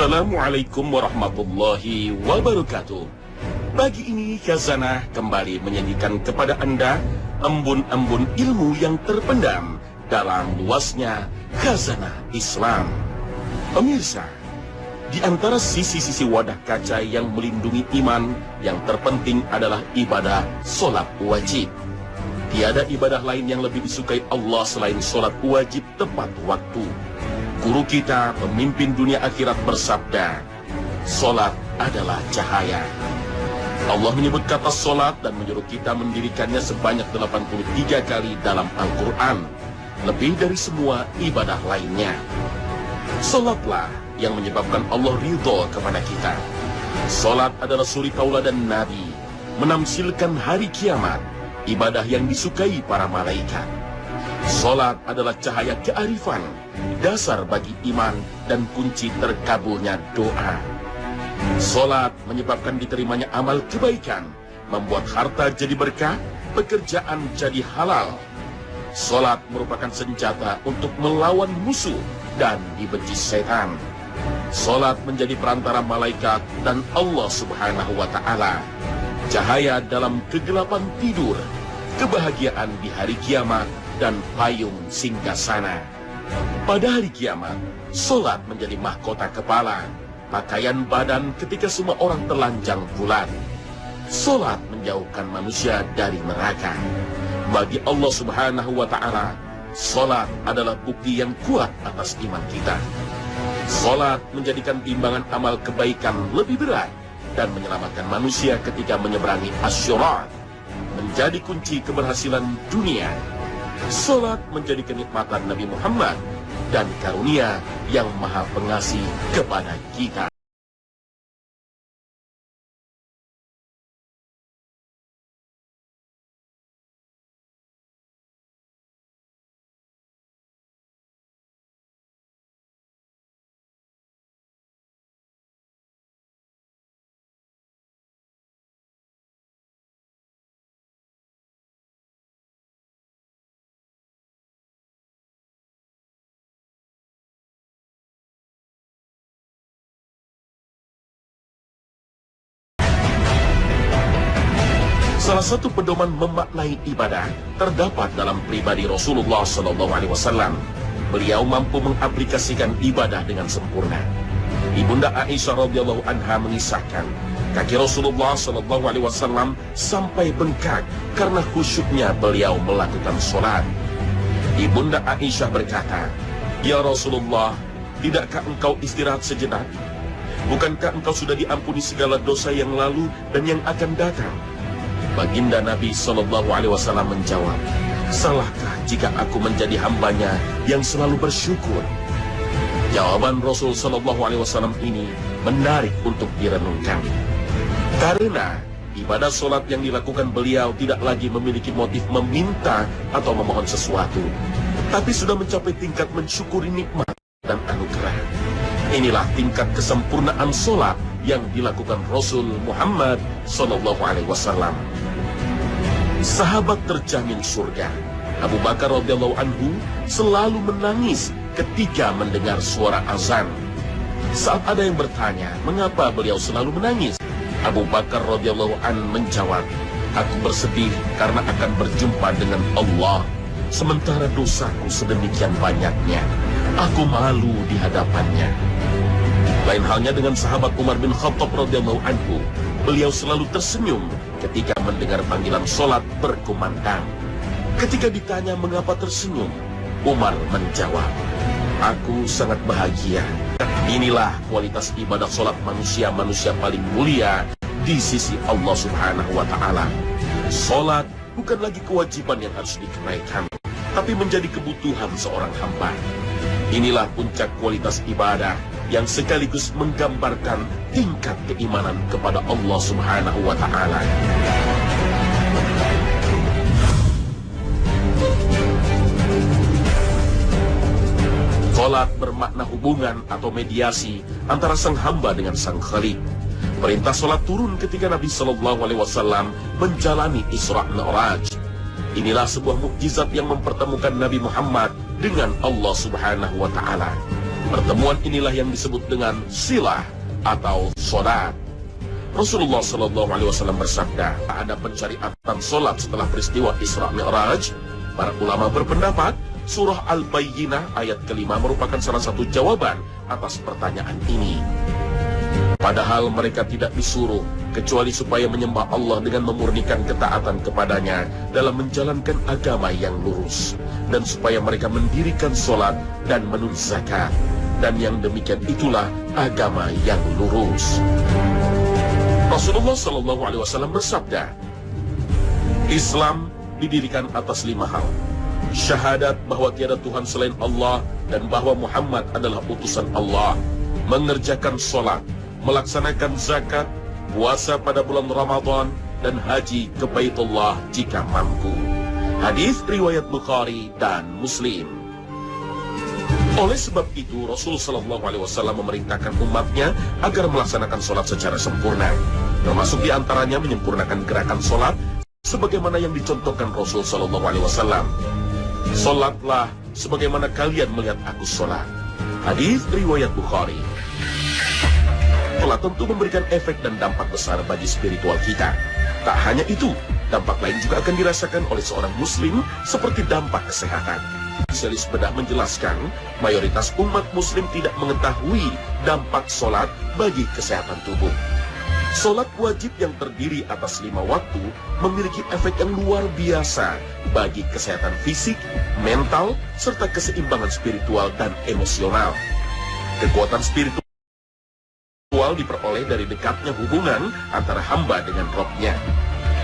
Assalamualaikum warahmatullahi wabarakatuh. Pagi ini Khazanah kembali menyajikan kepada Anda embun-embun ilmu yang terpendam dalam luasnya Khazanah Islam. Pemirsa, di antara sisi-sisi wadah kaca yang melindungi iman, yang terpenting adalah ibadah sholat wajib. Tiada ibadah lain yang lebih disukai Allah selain sholat wajib tepat waktu. Guru kita, pemimpin dunia akhirat bersabda, sholat adalah cahaya. Allah menyebut kata sholat dan menyuruh kita mendirikannya sebanyak 83 kali dalam Al-Quran, lebih dari semua ibadah lainnya. Sholatlah yang menyebabkan Allah ridho kepada kita. Sholat adalah suri tauladan Nabi, menamsilkan hari kiamat, ibadah yang disukai para malaikat. Sholat adalah cahaya kearifan, dasar bagi iman dan kunci terkabulnya doa. Sholat menyebabkan diterimanya amal kebaikan, membuat harta jadi berkah, pekerjaan jadi halal. Sholat merupakan senjata untuk melawan musuh dan dibenci setan. Sholat menjadi perantara malaikat dan Allah Subhanahu wa Ta'ala. Cahaya dalam kegelapan tidur, kebahagiaan di hari kiamat, dan payung singgasana. Pada hari kiamat, sholat menjadi mahkota kepala, pakaian badan ketika semua orang telanjang bulat. Sholat menjauhkan manusia dari neraka. Bagi Allah Subhanahu wa Ta'ala, sholat adalah bukti yang kuat atas iman kita. Sholat menjadikan timbangan amal kebaikan lebih berat dan menyelamatkan manusia ketika menyeberangi asy-syirat, menjadi kunci keberhasilan dunia. Sholat menjadi kenikmatan Nabi Muhammad dan karunia yang maha pengasih kepada kita. Salah satu pedoman memaknai ibadah terdapat dalam pribadi Rasulullah SAW. Beliau mampu mengaplikasikan ibadah dengan sempurna. Ibunda Aisyah radhiyallahu anha mengisahkan, kaki Rasulullah SAW sampai bengkak karena khusyuknya beliau melakukan sholat. Ibunda Aisyah berkata, "Ya Rasulullah, tidakkah engkau istirahat sejenak? Bukankah engkau sudah diampuni segala dosa yang lalu dan yang akan datang?" Baginda Nabi SAW menjawab, "Salahkah jika aku menjadi hambanya yang selalu bersyukur?" Jawaban Rasul SAW ini menarik untuk direnungkan. Karena ibadah sholat yang dilakukan beliau tidak lagi memiliki motif meminta atau memohon sesuatu, tapi sudah mencapai tingkat mensyukuri nikmat dan anugerah. Inilah tingkat kesempurnaan sholat yang dilakukan Rasul Muhammad SAW. Sahabat terjamin surga. Abu Bakar radhiyallahu anhu selalu menangis ketika mendengar suara azan. Saat ada yang bertanya, mengapa beliau selalu menangis? Abu Bakar radhiyallahu anhu menjawab, "Aku bersedih karena akan berjumpa dengan Allah, sementara dosaku sedemikian banyaknya. Aku malu di hadapannya." Lain halnya dengan sahabat Umar bin Khattab radhiyallahu anhu. Beliau selalu tersenyum ketika mendengar panggilan sholat berkumandang. Ketika ditanya mengapa tersenyum, Umar menjawab, "Aku sangat bahagia." Inilah kualitas ibadah sholat manusia paling mulia di sisi Allah Subhanahu wa Ta'ala. Sholat bukan lagi kewajiban yang harus ditunaikan, tapi menjadi kebutuhan seorang hamba. Inilah puncak kualitas ibadah yang sekaligus menggambarkan tingkat keimanan kepada Allah Subhanahu wa Ta'ala. Salat bermakna hubungan atau mediasi antara sang hamba dengan sang Khalik. Perintah salat turun ketika Nabi SAW menjalani Isra Mi'raj. Inilah sebuah mukjizat yang mempertemukan Nabi Muhammad dengan Allah Subhanahu wa Ta'ala. Pertemuan inilah yang disebut dengan silah atau solat. Rasulullah Shallallahu Alaihi Wasallam bersabda, ada pencariatan solat setelah peristiwa Isra Mi'raj. Para ulama berpendapat surah Al-Bayyinah ayat kelima merupakan salah satu jawaban atas pertanyaan ini. Padahal mereka tidak disuruh kecuali supaya menyembah Allah dengan memurnikan ketaatan kepadanya dalam menjalankan agama yang lurus, dan supaya mereka mendirikan sholat dan menunaikan zakat, dan yang demikian itulah agama yang lurus. Rasulullah Shallallahu Alaihi Wasallam bersabda, Islam didirikan atas 5 hal: syahadat bahwa tiada Tuhan selain Allah dan bahwa Muhammad adalah utusan Allah, mengerjakan sholat, melaksanakan zakat, puasa pada bulan Ramadan, dan haji ke Baitullah jika mampu. Hadis riwayat Bukhari dan Muslim. Oleh sebab itu, Rasul Shallallahu Alaihi Wasallam memerintahkan umatnya agar melaksanakan sholat secara sempurna, termasuk diantaranya menyempurnakan gerakan sholat sebagaimana yang dicontohkan Rasul Shallallahu Alaihi Wasallam. Sholatlah sebagaimana kalian melihat aku sholat. Hadis riwayat Bukhari. Sholat tentu memberikan efek dan dampak besar bagi spiritual kita. Tak hanya itu, dampak lain juga akan dirasakan oleh seorang muslim seperti dampak kesehatan. Spesialis bedah menjelaskan, mayoritas umat muslim tidak mengetahui dampak sholat bagi kesehatan tubuh. Sholat wajib yang terdiri atas 5 waktu memiliki efek yang luar biasa bagi kesehatan fisik, mental, serta keseimbangan spiritual dan emosional. Kekuatan spiritual diperoleh dari dekatnya hubungan antara hamba dengan Rohnya.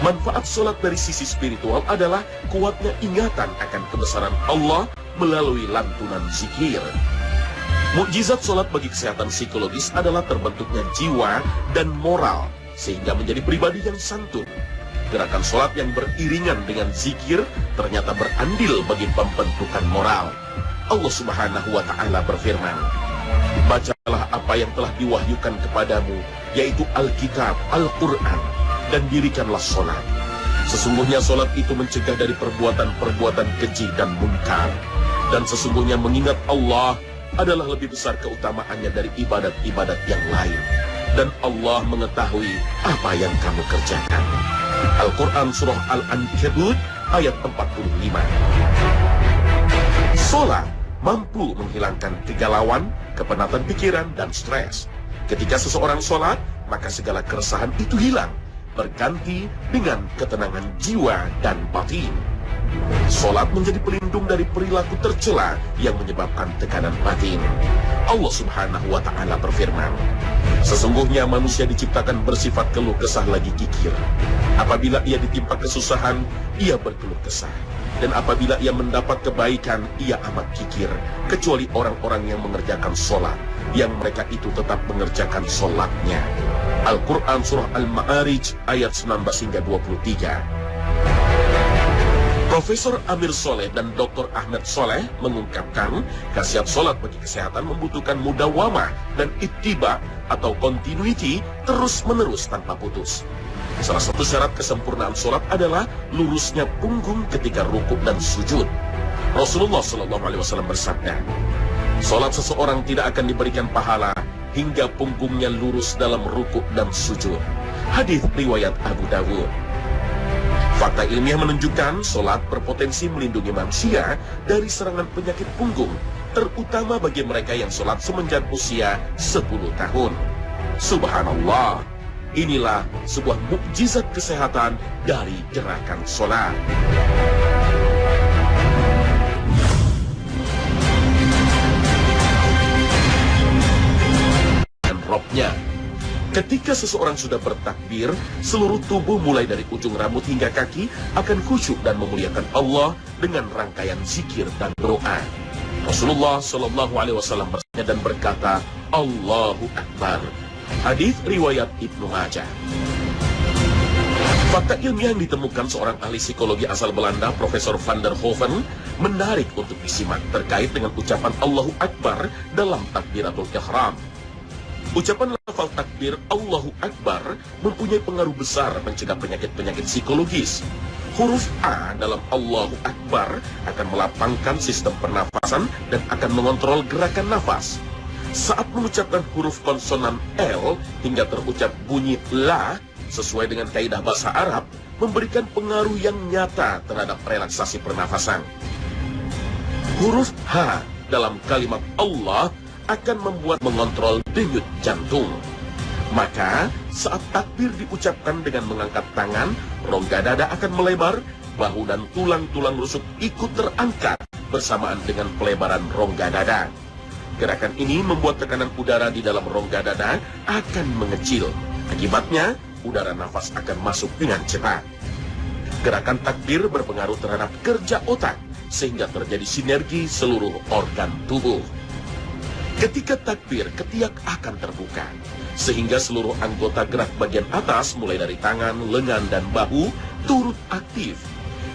Manfaat sholat dari sisi spiritual adalah kuatnya ingatan akan kebesaran Allah melalui lantunan zikir. Mukjizat sholat bagi kesehatan psikologis adalah terbentuknya jiwa dan moral, sehingga menjadi pribadi yang santun. Gerakan sholat yang beriringan dengan zikir ternyata berandil bagi pembentukan moral. Allah Subhanahu wa Ta'ala berfirman, bacalah apa yang telah diwahyukan kepadamu, yaitu Alkitab, Al-Quran, dan dirikanlah sholat. Sesungguhnya sholat itu mencegah dari perbuatan-perbuatan keji dan munkar. Dan sesungguhnya mengingat Allah adalah lebih besar keutamaannya dari ibadat-ibadat yang lain. Dan Allah mengetahui apa yang kamu kerjakan. Al-Quran Surah Al-Ankabut ayat 45. Sholat mampu menghilangkan kegalauan, kepenatan pikiran, dan stres. Ketika seseorang sholat, maka segala keresahan itu hilang, berganti dengan ketenangan jiwa dan batin. Sholat menjadi pelindung dari perilaku tercela yang menyebabkan tekanan batin. Allah Subhanahu wa Ta'ala berfirman, sesungguhnya manusia diciptakan bersifat keluh kesah lagi kikir. Apabila ia ditimpa kesusahan, ia berkeluh kesah. Dan apabila ia mendapat kebaikan, ia amat kikir, kecuali orang-orang yang mengerjakan sholat, yang mereka itu tetap mengerjakan sholatnya. Al-Quran Surah Al-Ma'arij ayat 19 hingga 23. Profesor Amir Soleh dan Dr. Ahmed Soleh mengungkapkan, khasiat sholat bagi kesehatan membutuhkan mudawamah dan ittiba atau continuity terus-menerus tanpa putus. Salah satu syarat kesempurnaan sholat adalah lurusnya punggung ketika rukuk dan sujud. Rasulullah SAW bersabda, sholat seseorang tidak akan diberikan pahala hingga punggungnya lurus dalam rukuk dan sujud. Hadis riwayat Abu Dawud. Fakta ilmiah menunjukkan sholat berpotensi melindungi manusia dari serangan penyakit punggung, terutama bagi mereka yang sholat semenjak usia 10 tahun. Subhanallah. Inilah sebuah mukjizat kesehatan dari gerakan sholat. Dan Robnya, ketika seseorang sudah bertakbir, seluruh tubuh mulai dari ujung rambut hingga kaki akan khusyuk dan memuliakan Allah dengan rangkaian zikir dan doa. Rasulullah Shallallahu Alaihi Wasallam bersabda dan berkata, Allahu Akbar. Hadis riwayat Ibnu Majah. Fakta ilmiah yang ditemukan seorang ahli psikologi asal Belanda, Profesor van der Hoeven, menarik untuk disimak terkait dengan ucapan Allahu Akbar dalam takbiratul ihram. Ucapan lafal takbir Allahu Akbar mempunyai pengaruh besar mencegah penyakit-penyakit psikologis. Huruf A dalam Allahu Akbar akan melapangkan sistem pernafasan dan akan mengontrol gerakan nafas. Saat mengucapkan huruf konsonan L hingga terucap bunyi la, sesuai dengan kaidah bahasa Arab, memberikan pengaruh yang nyata terhadap relaksasi pernafasan. Huruf H dalam kalimat Allah akan membuat mengontrol denyut jantung. Maka, saat takbir diucapkan dengan mengangkat tangan, rongga dada akan melebar, bahu dan tulang-tulang rusuk ikut terangkat bersamaan dengan pelebaran rongga dada. Gerakan ini membuat tekanan udara di dalam rongga dada akan mengecil. Akibatnya, udara nafas akan masuk dengan cepat. Gerakan takbir berpengaruh terhadap kerja otak, sehingga terjadi sinergi seluruh organ tubuh. Ketika takbir, ketiak akan terbuka, sehingga seluruh anggota gerak bagian atas, mulai dari tangan, lengan, dan bahu, turut aktif.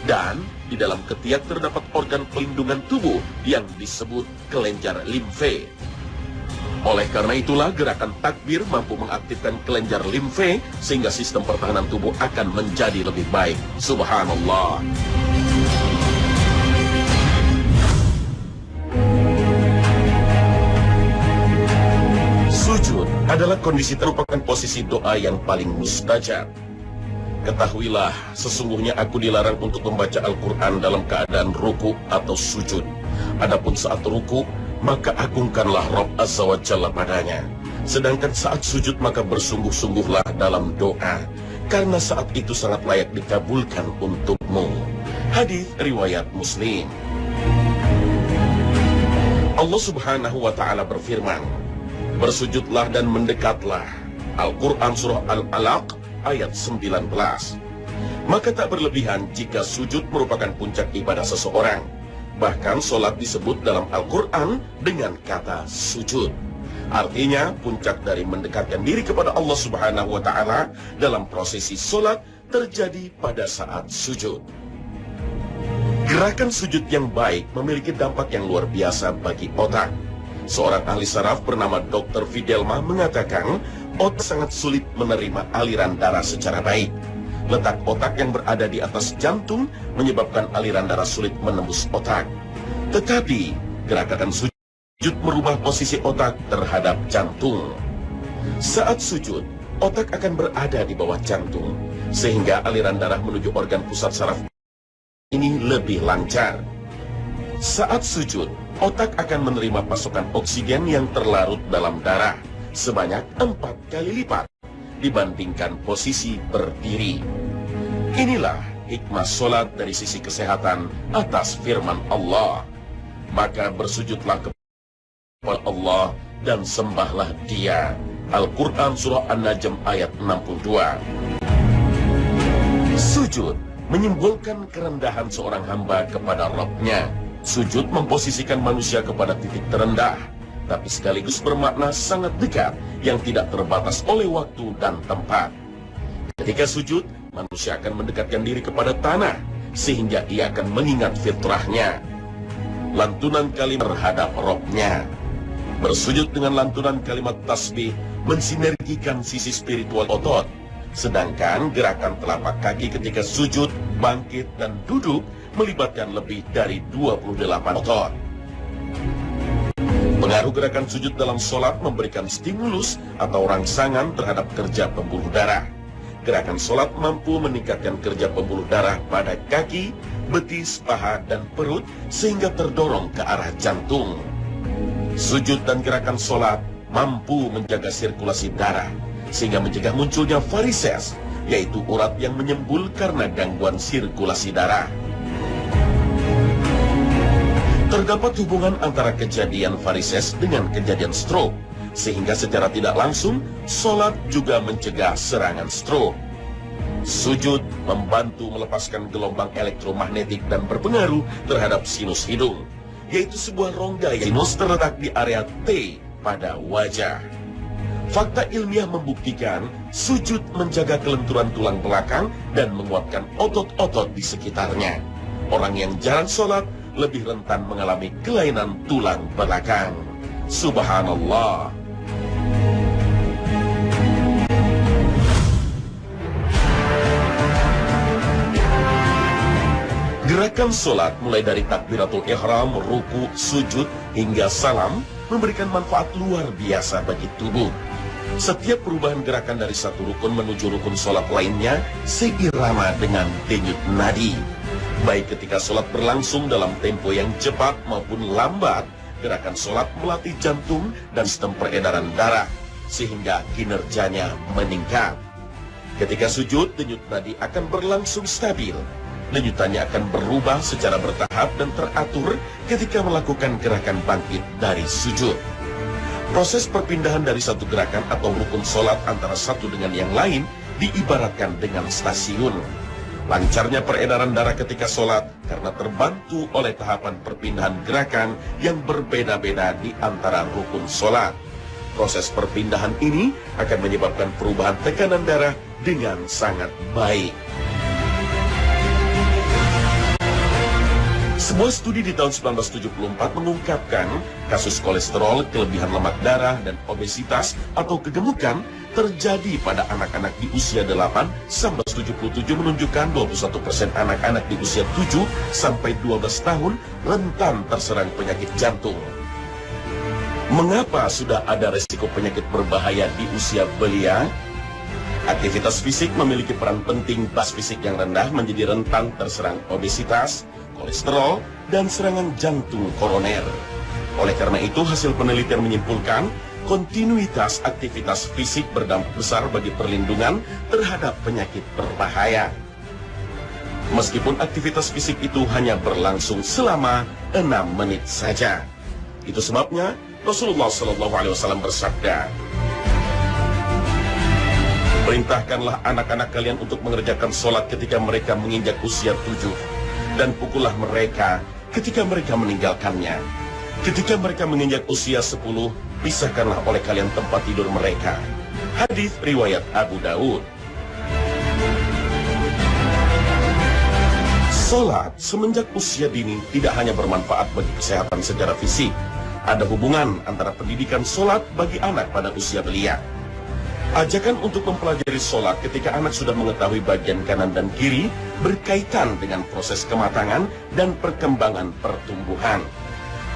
Dan di dalam ketiak terdapat organ pelindungan tubuh yang disebut kelenjar limfe. Oleh karena itulah gerakan takbir mampu mengaktifkan kelenjar limfe sehingga sistem pertahanan tubuh akan menjadi lebih baik. Subhanallah. Sujud adalah kondisi merupakan posisi doa yang paling mustajab. Ketahuilah, sesungguhnya aku dilarang untuk membaca Al-Quran dalam keadaan ruku atau sujud. Adapun saat ruku, maka agungkanlah Rabb Azza wa Jalla padanya. Sedangkan saat sujud, maka bersungguh-sungguhlah dalam doa, karena saat itu sangat layak dikabulkan untukmu. Hadis riwayat Muslim. Allah Subhanahu wa Ta'ala berfirman, bersujudlah dan mendekatlah. Al-Quran Surah Al-Alaq ayat 19. Maka tak berlebihan jika sujud merupakan puncak ibadah seseorang. Bahkan solat disebut dalam Al-Quran dengan kata sujud. Artinya puncak dari mendekatkan diri kepada Allah Subhanahu wa Ta'ala dalam prosesi solat terjadi pada saat sujud. Gerakan sujud yang baik memiliki dampak yang luar biasa bagi otak. Seorang ahli saraf bernama Dr. Fidelma mengatakan, otak sangat sulit menerima aliran darah secara baik. Letak otak yang berada di atas jantung menyebabkan aliran darah sulit menembus otak. Tetapi, gerakan sujud merubah posisi otak terhadap jantung. Saat sujud, otak akan berada di bawah jantung, sehingga aliran darah menuju organ pusat saraf ini lebih lancar. Saat sujud, otak akan menerima pasokan oksigen yang terlarut dalam darah sebanyak 4 kali lipat dibandingkan posisi berdiri. Inilah hikmah solat dari sisi kesehatan atas firman Allah. Maka bersujudlah kepada Allah dan sembahlah Dia. Al-Quran Surah An-Najm ayat 62. Sujud menyimbolkan kerendahan seorang hamba kepada Rabb-Nya. Sujud memposisikan manusia kepada titik terendah, tapi sekaligus bermakna sangat dekat yang tidak terbatas oleh waktu dan tempat. Ketika sujud, manusia akan mendekatkan diri kepada tanah, sehingga ia akan mengingat fitrahnya. Lantunan kalimat terhadap Rabb-Nya. Bersujud dengan lantunan kalimat tasbih mensinergikan sisi spiritual otot. Sedangkan gerakan telapak kaki ketika sujud, bangkit, dan duduk melibatkan lebih dari 28 otot. Pengaruh gerakan sujud dalam sholat memberikan stimulus atau rangsangan terhadap kerja pembuluh darah. Gerakan sholat mampu meningkatkan kerja pembuluh darah pada kaki, betis, paha, dan perut sehingga terdorong ke arah jantung. Sujud dan gerakan sholat mampu menjaga sirkulasi darah sehingga mencegah munculnya varises, yaitu urat yang menyembul karena gangguan sirkulasi darah. Terdapat hubungan antara kejadian varises dengan kejadian stroke, sehingga secara tidak langsung, sholat juga mencegah serangan stroke. Sujud membantu melepaskan gelombang elektromagnetik dan berpengaruh terhadap sinus hidung, yaitu sebuah rongga yang sinus terletak di area T pada wajah. Fakta ilmiah membuktikan sujud menjaga kelenturan tulang belakang dan menguatkan otot-otot di sekitarnya. Orang yang jarang sholat lebih rentan mengalami kelainan tulang belakang. Subhanallah. Gerakan sholat mulai dari takbiratul ihram, ruku, sujud, hingga salam memberikan manfaat luar biasa bagi tubuh. Setiap perubahan gerakan dari satu rukun menuju rukun sholat lainnya seirama dengan denyut nadi. Baik ketika sholat berlangsung dalam tempo yang cepat maupun lambat, gerakan sholat melatih jantung dan sistem peredaran darah, sehingga kinerjanya meningkat. Ketika sujud, denyut nadi akan berlangsung stabil. Denyutannya akan berubah secara bertahap dan teratur ketika melakukan gerakan bangkit dari sujud. Proses perpindahan dari satu gerakan atau rukun sholat antara satu dengan yang lain diibaratkan dengan stasiun. Lancarnya peredaran darah ketika sholat karena terbantu oleh tahapan perpindahan gerakan yang berbeda-beda di antara rukun sholat. Proses perpindahan ini akan menyebabkan perubahan tekanan darah dengan sangat baik. Sebuah studi di tahun 1974 mengungkapkan kasus kolesterol, kelebihan lemak darah, dan obesitas atau kegemukan terjadi pada anak-anak di usia 8-77 menunjukkan 21% anak-anak di usia 7-12 tahun rentan terserang penyakit jantung. Mengapa sudah ada resiko penyakit berbahaya di usia belia? Aktivitas fisik memiliki peran penting. Bas fisik yang rendah menjadi rentan terserang obesitas, kolesterol, dan serangan jantung koroner. Oleh karena itu, hasil penelitian menyimpulkan kontinuitas aktivitas fisik berdampak besar bagi perlindungan terhadap penyakit berbahaya. Meskipun aktivitas fisik itu hanya berlangsung selama 6 menit saja. Itu sebabnya Rasulullah SAW bersabda, "Perintahkanlah anak-anak kalian untuk mengerjakan sholat ketika mereka menginjak usia 7. Dan pukullah mereka ketika mereka meninggalkannya. Ketika mereka menginjak usia 10, pisahkanlah oleh kalian tempat tidur mereka." Hadis riwayat Abu Daud. Sholat semenjak usia dini tidak hanya bermanfaat bagi kesehatan secara fisik. Ada hubungan antara pendidikan sholat bagi anak pada usia belia. Ajakan untuk mempelajari sholat ketika anak sudah mengetahui bagian kanan dan kiri berkaitan dengan proses kematangan dan perkembangan pertumbuhan.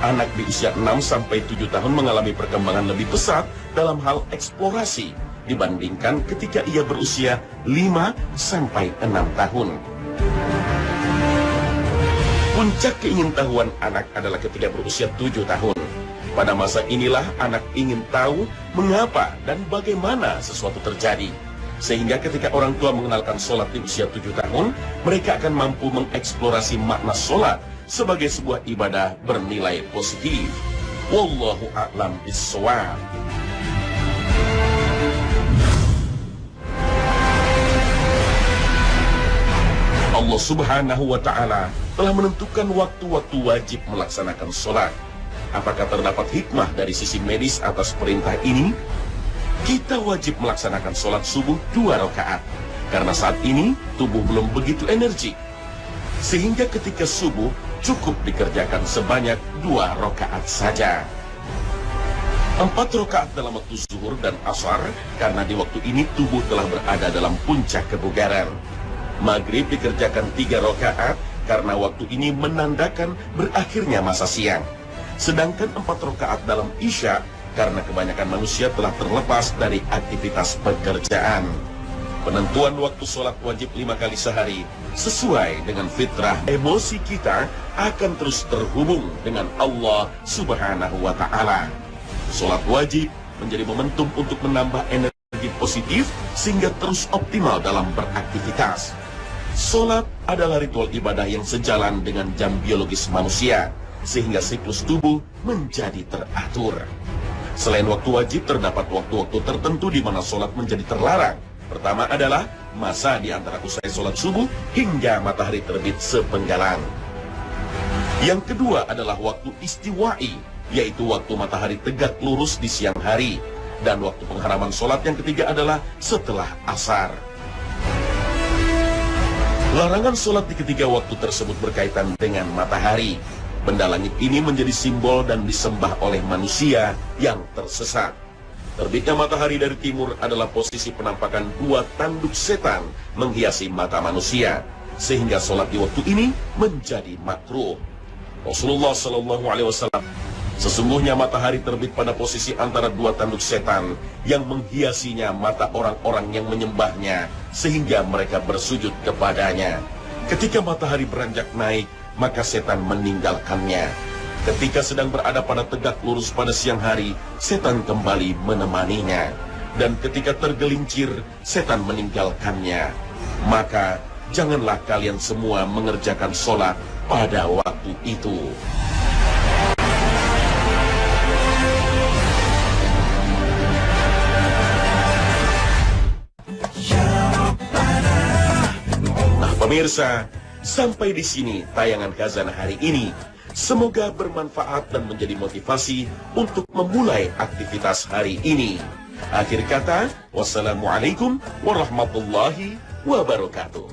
Anak di usia 6-7 tahun mengalami perkembangan lebih pesat dalam hal eksplorasi dibandingkan ketika ia berusia 5-6 tahun. Puncak keingintahuan anak adalah ketika berusia 7 tahun. Pada masa inilah anak ingin tahu mengapa dan bagaimana sesuatu terjadi. Sehingga ketika orang tua mengenalkan sholat di usia 7 tahun, mereka akan mampu mengeksplorasi makna sholat sebagai sebuah ibadah bernilai positif. Wallahu a'lam bishawab. Allah Subhanahu wa Ta'ala telah menentukan waktu-waktu wajib melaksanakan sholat. Apakah terdapat hikmah dari sisi medis atas perintah ini? Kita wajib melaksanakan sholat subuh 2 rakaat, karena saat ini tubuh belum begitu energi. Sehingga ketika subuh cukup dikerjakan sebanyak 2 rakaat saja. 4 rakaat dalam waktu zuhur dan asar, karena di waktu ini tubuh telah berada dalam puncak kebugaran. Maghrib dikerjakan 3 rakaat, karena waktu ini menandakan berakhirnya masa siang. Sedangkan 4 rakaat dalam isya karena kebanyakan manusia telah terlepas dari aktivitas pekerjaan. Penentuan waktu sholat wajib 5 kali sehari sesuai dengan fitrah. Emosi kita akan terus terhubung dengan Allah Subhanahu wa Ta'ala. Sholat wajib menjadi momentum untuk menambah energi positif sehingga terus optimal dalam beraktivitas. Sholat adalah ritual ibadah yang sejalan dengan jam biologis manusia, sehingga siklus tubuh menjadi teratur. Selain waktu wajib, terdapat waktu-waktu tertentu di mana sholat menjadi terlarang. Pertama adalah masa di antara usai sholat subuh hingga matahari terbit sepenggalan. Yang kedua adalah waktu istiwa'i, yaitu waktu matahari tegak lurus di siang hari. Dan waktu pengharaman sholat yang ketiga adalah setelah asar. Larangan sholat di ketiga waktu tersebut berkaitan dengan matahari. Benda langit ini menjadi simbol dan disembah oleh manusia yang tersesat. Terbitnya matahari dari timur adalah posisi penampakan 2 tanduk setan menghiasi mata manusia. sehingga sholat di waktu ini menjadi makruh. Rasulullah Shallallahu Alaihi Wasallam, sesungguhnya matahari terbit pada posisi antara dua tanduk setan yang menghiasinya mata orang-orang yang menyembahnya sehingga mereka bersujud kepadanya. Ketika matahari beranjak naik, maka setan meninggalkannya. Ketika sedang berada pada tegak lurus pada siang hari, setan kembali menemaninya. Dan ketika tergelincir, setan meninggalkannya. Maka janganlah kalian semua mengerjakan sholat pada waktu itu. Nah pemirsa, sampai di sini tayangan Khazanah hari ini. Semoga bermanfaat dan menjadi motivasi untuk memulai aktivitas hari ini. Akhir kata, wassalamualaikum warahmatullahi wabarakatuh.